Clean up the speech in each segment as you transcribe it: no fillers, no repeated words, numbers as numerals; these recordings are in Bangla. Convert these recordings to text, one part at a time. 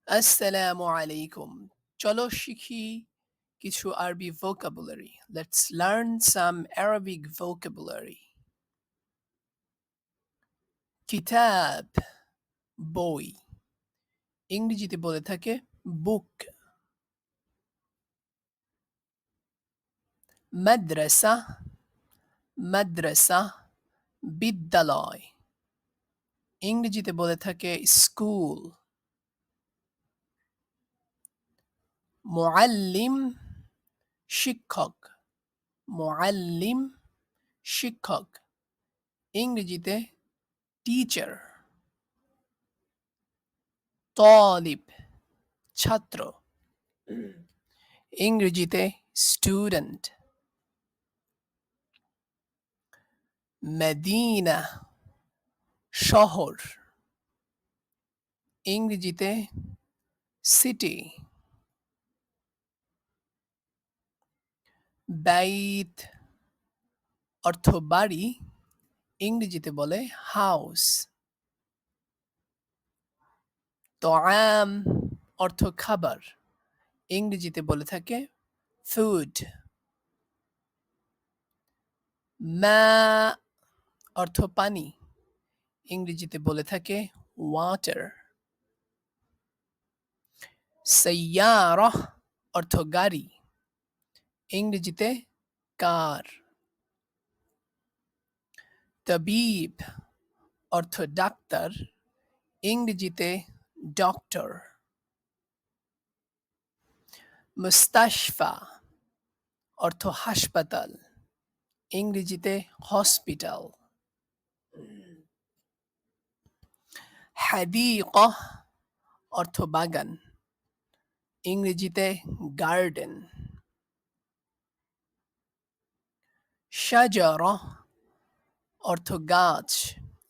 আসসালামু আলাইকুম। চলো শিখি কিছু আরবি vocabulary. Let's learn some Arabic vocabulary. কিতাব বই। ইংরেজিতে বলে থাকে বুক। মাদ্রাসা মাদ্রাসা বিদ্যালয়। ইংরেজিতে বলে থাকে স্কুল। মুআল্লিম শিক্ষক মুআল্লিম শিক্ষক। ইংরেজিতে টিচার। তালিব ছাত্র। ইংরেজিতে স্টুডেন্ট। মদিনা শহর। ইংরেজিতে সিটি। বাইত অর্থ বাড়ি, ইংরেজিতে বলে হাউস। তোআম অর্থ খাবার, ইংরেজিতে বলে থাকে ফুড। মা অর্থ পানি, ইংরেজিতে বলে থাকে ওয়াটার। সাইয়ারা অর্থ গাড়ি, ইংরেজিতে কার। তাবিব অর্থ ডাক্তার, ইংরেজিতে ডক্টর। মুস্তাশফা অর্থ হাসপাতাল, ইংরেজিতে হসপিটাল। হাদিকা অর্থ বাগান, ইংরেজিতে গার্ডেন। শাজারা অর্থ গাছ,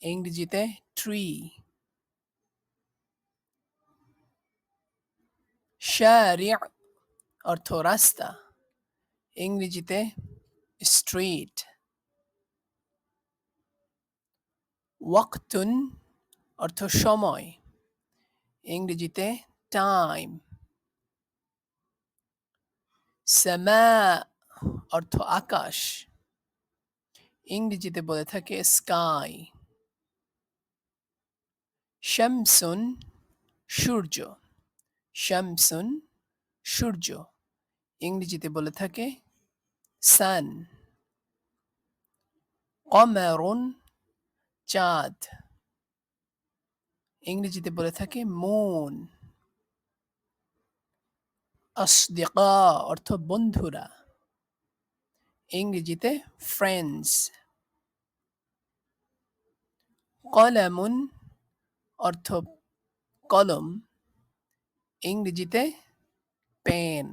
ইংরেজিতে ট্রি। শারিআ অর্থ রাস্তা, ইংরেজিতে স্ট্রিট। ওয়াক্তুন অর্থ সময়, ইংরেজিতে টাইম। সামা অর্থ আকাশ, ইংরেজিতে বলে থাকে স্কাই। শামসুন সূর্য, শামসুন সূর্য, ইংরেজিতে বলে থাকে সান। কমারুন চাঁদ, ইংরেজিতে বলে থাকে মুন। আসদিকা অর্থ বন্ধুরা, ইংরেজিতে ফ্রেন্ডস। কলামুন অর্থ কলম, ইংরেজিতে পেন।